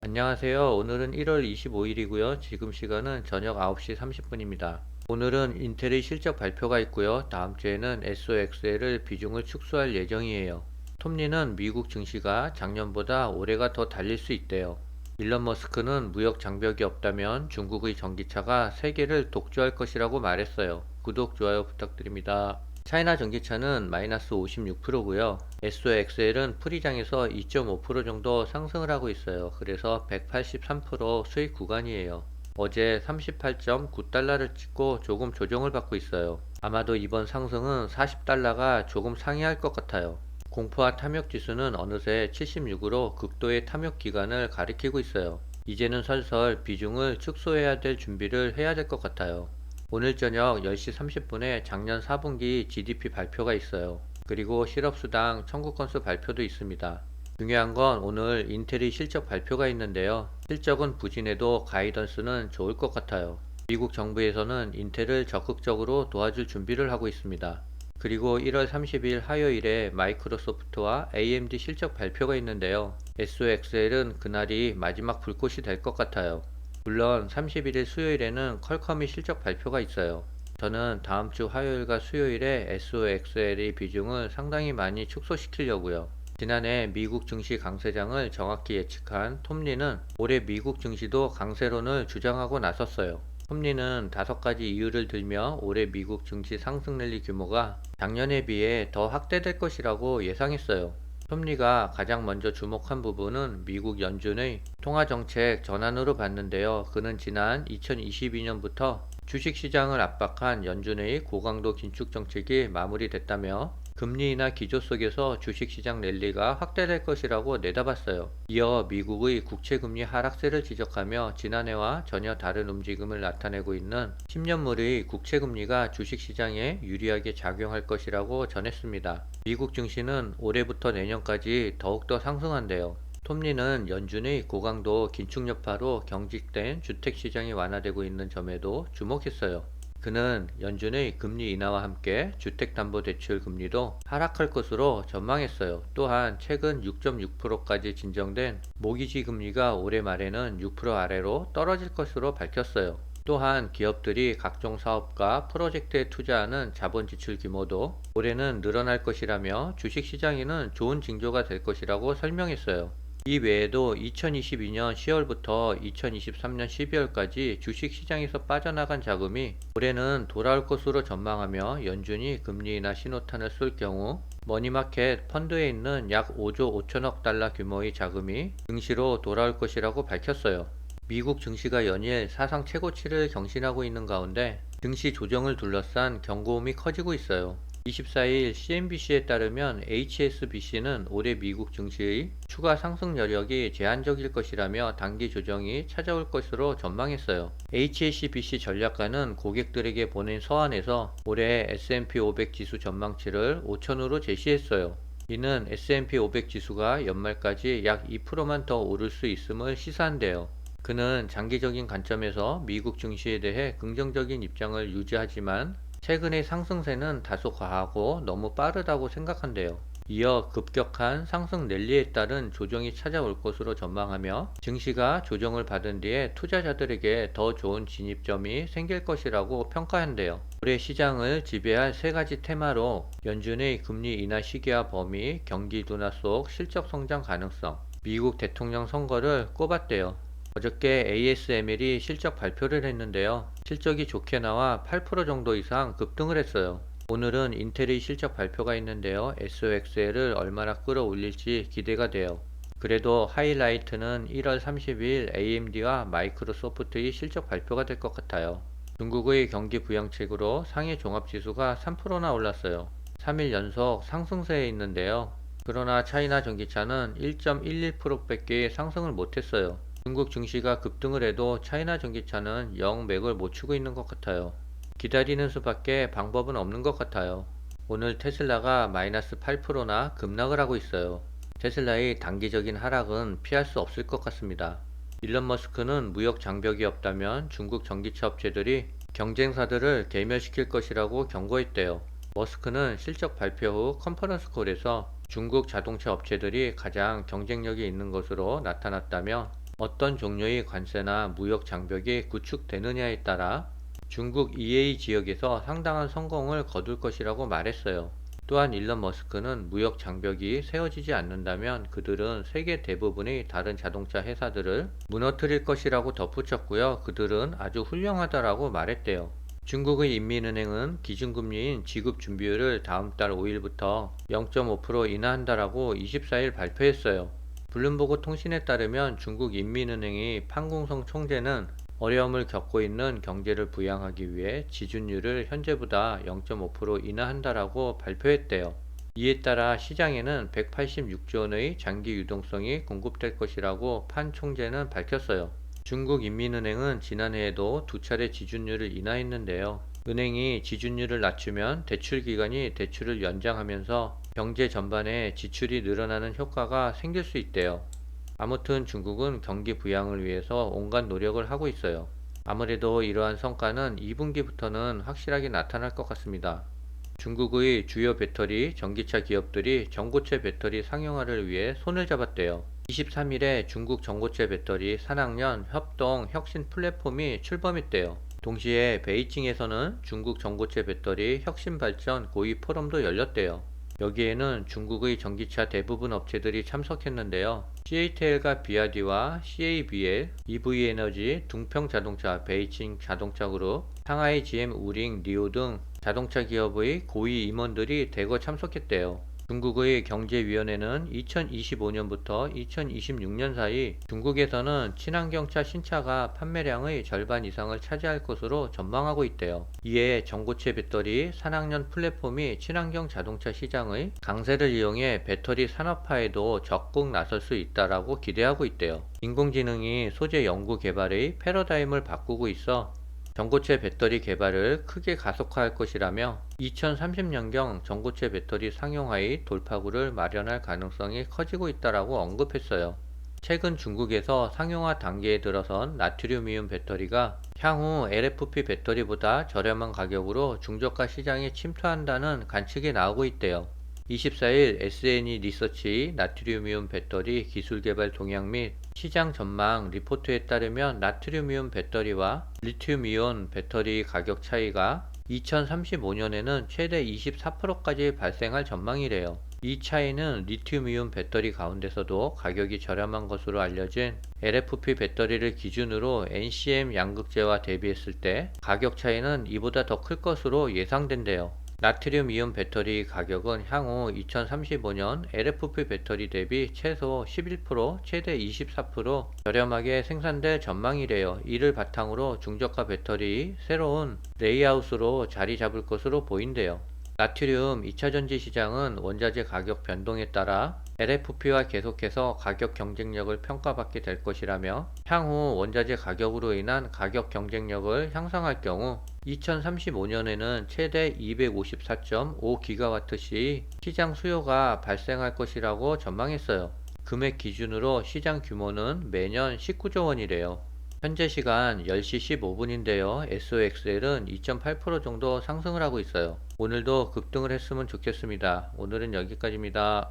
안녕하세요. 오늘은 1월 25일이고요. 지금 시간은 저녁 9시 30분입니다. 오늘은 인텔의 실적 발표가 있고요. 다음 주에는 SOXL 비중을 축소할 예정이에요. 톱니는 미국 증시가 작년보다 올해가 더 달릴 수 있대요. 일론 머스크는 무역 장벽이 없다면 중국의 전기차가 세계를 독주할 것이라고 말했어요. 구독, 좋아요 부탁드립니다. 차이나 전기차는 마이너스 56%고요. SOXL은 프리장에서 2.5% 정도 상승을 하고 있어요. 그래서 183% 수익 구간이에요. 어제 38.9달러를 찍고 조금 조정을 받고 있어요. 아마도 이번 상승은 40달러가 조금 상회할 것 같아요. 공포와 탐욕 지수는 어느새 76으로 극도의 탐욕 기간을 가리키고 있어요. 이제는 설설 비중을 축소해야 될 준비를 해야 될 것 같아요. 오늘 저녁 10시 30분에 작년 4분기 GDP 발표가 있어요. 그리고 실업수당 청구 건수 발표도 있습니다. 중요한 건 오늘 인텔의 실적 발표가 있는데요. 실적은 부진해도 가이던스는 좋을 것 같아요. 미국 정부에서는 인텔을 적극적으로 도와줄 준비를 하고 있습니다. 그리고 1월 30일 화요일에 마이크로소프트와 AMD 실적 발표가 있는데요. SOXL은 그날이 마지막 불꽃이 될 것 같아요. 물론 31일 수요일에는 퀄컴이 실적 발표가 있어요. 저는 다음 주 화요일과 수요일에 SOXL의 비중을 상당히 많이 축소시키려고요. 지난해 미국 증시 강세장을 정확히 예측한 톰리는 올해 미국 증시도 강세론을 주장하고 나섰어요. 톰리는 5가지 이유를 들며 올해 미국 증시 상승 랠리 규모가 작년에 비해 더 확대될 것이라고 예상했어요. 톱니가 가장 먼저 주목한 부분은 미국 연준의 통화정책 전환으로 봤는데요. 그는 지난 2022년부터 주식시장을 압박한 연준의 고강도 긴축 정책이 마무리됐다며 금리 인하 기조 속에서 주식시장 랠리가 확대될 것이라고 내다봤어요. 이어 미국의 국채금리 하락세를 지적하며 지난해와 전혀 다른 움직임을 나타내고 있는 10년물의 국채금리가 주식시장에 유리하게 작용할 것이라고 전했습니다. 미국 증시는 올해부터 내년까지 더욱더 상승한대요. 톱니는 연준의 고강도 긴축 여파로 경직된 주택시장이 완화되고 있는 점에도 주목했어요. 그는 연준의 금리 인하와 함께 주택담보대출 금리도 하락할 것으로 전망했어요. 또한 최근 6.6%까지 진정된 모기지 금리가 올해 말에는 6% 아래로 떨어질 것으로 밝혔어요. 또한 기업들이 각종 사업과 프로젝트에 투자하는 자본 지출 규모도 올해는 늘어날 것이라며 주식시장에는 좋은 징조가 될 것이라고 설명했어요. 이 외에도 2022년 10월부터 2023년 12월까지 주식시장에서 빠져나간 자금이 올해는 돌아올 것으로 전망하며 연준이 금리 인하 신호탄을 쏠 경우 머니마켓 펀드에 있는 약 5조 5천억 달러 규모의 자금이 증시로 돌아올 것이라고 밝혔어요. 미국 증시가 연일 사상 최고치를 경신하고 있는 가운데 증시 조정을 둘러싼 경고음이 커지고 있어요. 24일 CNBC에 따르면 HSBC는 올해 미국 증시의 추가 상승 여력이 제한적일 것이라며 단기 조정이 찾아올 것으로 전망했어요. HSBC 전략가는 고객들에게 보낸 서한에서 올해 S&P 500 지수 전망치를 5천으로 제시했어요. 이는 S&P 500 지수가 연말까지 약 2%만 더 오를 수 있음을 시사한대요. 그는 장기적인 관점에서 미국 증시에 대해 긍정적인 입장을 유지하지만 최근의 상승세는 다소 과하고 너무 빠르다고 생각한대요. 이어 급격한 상승 랠리에 따른 조정이 찾아올 것으로 전망하며 증시가 조정을 받은 뒤에 투자자들에게 더 좋은 진입점이 생길 것이라고 평가한대요. 올해 시장을 지배할 3가지 테마로 연준의 금리 인하 시기와 범위, 경기 둔화 속 실적 성장 가능성, 미국 대통령 선거를 꼽았대요. 어저께 ASML이 실적 발표를 했는데요. 실적이 좋게 나와 8% 정도 이상 급등을 했어요. 오늘은 인텔의 실적 발표가 있는데요. SOXL을 얼마나 끌어올릴지 기대가 돼요. 그래도 하이라이트는 1월 30일 AMD와 마이크로소프트의 실적 발표가 될 것 같아요. 중국의 경기 부양책으로 상해 종합지수가 3%나 올랐어요. 3일 연속 상승세에 있는데요. 그러나 차이나 전기차는 1.11%밖에 상승을 못했어요. 중국 증시가 급등을 해도 차이나 전기차는 영 맥을 못 추고 있는 것 같아요. 기다리는 수밖에 방법은 없는 것 같아요. 오늘 테슬라가 마이너스 8%나 급락을 하고 있어요. 테슬라의 단기적인 하락은 피할 수 없을 것 같습니다. 일론 머스크는 무역 장벽이 없다면 중국 전기차 업체들이 경쟁사들을 괴멸시킬 것이라고 경고했대요. 머스크는 실적 발표 후 컨퍼런스 콜에서 중국 자동차 업체들이 가장 경쟁력이 있는 것으로 나타났다며 어떤 종류의 관세나 무역 장벽이 구축되느냐에 따라 중국 EA 지역에서 상당한 성공을 거둘 것이라고 말했어요. 또한 일론 머스크는 무역 장벽이 세워지지 않는다면 그들은 세계 대부분의 다른 자동차 회사들을 무너뜨릴 것이라고 덧붙였고요. 그들은 아주 훌륭하다라고 말했대요. 중국의 인민은행은 기준금리인 지급준비율을 다음 달 5일부터 0.5% 인하한다라고 24일 발표했어요. 블룸버그 통신에 따르면 중국 인민은행의 판공성 총재는 어려움을 겪고 있는 경제를 부양하기 위해 지준율을 현재보다 0.5% 인하한다라고 발표했대요. 이에 따라 시장에는 186조 원의 장기 유동성이 공급될 것이라고 판 총재는 밝혔어요. 중국 인민은행은 지난해에도 두 차례 지준율을 인하했는데요. 은행이 지준율을 낮추면 대출 기간이 대출을 연장하면서 경제 전반에 지출이 늘어나는 효과가 생길 수 있대요. 아무튼 중국은 경기 부양을 위해서 온갖 노력을 하고 있어요. 아무래도 이러한 성과는 2분기부터는 확실하게 나타날 것 같습니다. 중국의 주요 배터리, 전기차 기업들이 전고체 배터리 상용화를 위해 손을 잡았대요. 23일에 중국 전고체 배터리 산학연 협동 혁신 플랫폼이 출범했대요. 동시에 베이징에서는 중국 전고체 배터리 혁신 발전 고위 포럼도 열렸대요. 여기에는 중국의 전기차 대부분 업체들이 참석했는데요. CATL과 BYD와 CABL, EV에너지, 둥평자동차, 베이징 자동차그룹, 상하이 GM 우링, 리오 등 자동차 기업의 고위 임원들이 대거 참석했대요. 중국의 경제위원회는 2025년부터 2026년 사이 중국에서는 친환경차 신차가 판매량의 절반 이상을 차지할 것으로 전망하고 있대요. 이에 전고체 배터리 산학연 플랫폼이 친환경 자동차 시장의 강세를 이용해 배터리 산업화에도 적극 나설 수 있다라고 기대하고 있대요. 인공지능이 소재 연구 개발의 패러다임을 바꾸고 있어 전고체 배터리 개발을 크게 가속화할 것이라며 2030년경 전고체 배터리 상용화의 돌파구를 마련할 가능성이 커지고 있다라고 언급했어요. 최근 중국에서 상용화 단계에 들어선 나트륨이온 배터리가 향후 LFP 배터리보다 저렴한 가격으로 중저가 시장에 침투한다는 관측이 나오고 있대요. 24일 SNE 리서치 나트륨이온 배터리 기술 개발 동향 및 시장 전망 리포트에 따르면 나트륨이온 배터리와 리튬이온 배터리 가격 차이가 2035년에는 최대 24%까지 발생할 전망이래요. 이 차이는 리튬이온 배터리 가운데서도 가격이 저렴한 것으로 알려진 LFP 배터리를 기준으로 NCM 양극재와 대비했을 때 가격 차이는 이보다 더 클 것으로 예상된대요. 나트륨 이온 배터리 가격은 향후 2035년 LFP 배터리 대비 최소 11%, 최대 24% 저렴하게 생산될 전망이래요. 이를 바탕으로 중저가 배터리 새로운 레이아웃으로 자리 잡을 것으로 보인대요. 나트륨 2차전지 시장은 원자재 가격 변동에 따라 LFP와 계속해서 가격 경쟁력을 평가받게 될 것이라며 향후 원자재 가격으로 인한 가격 경쟁력을 향상할 경우 2035년에는 최대 254.5GWh 시장 수요가 발생할 것이라고 전망했어요. 금액 기준으로 시장 규모는 매년 19조 원이래요. 현재 시간 10시 15분인데요. SOXL은 2.8% 정도 상승을 하고 있어요. 오늘도 급등을 했으면 좋겠습니다. 오늘은 여기까지입니다.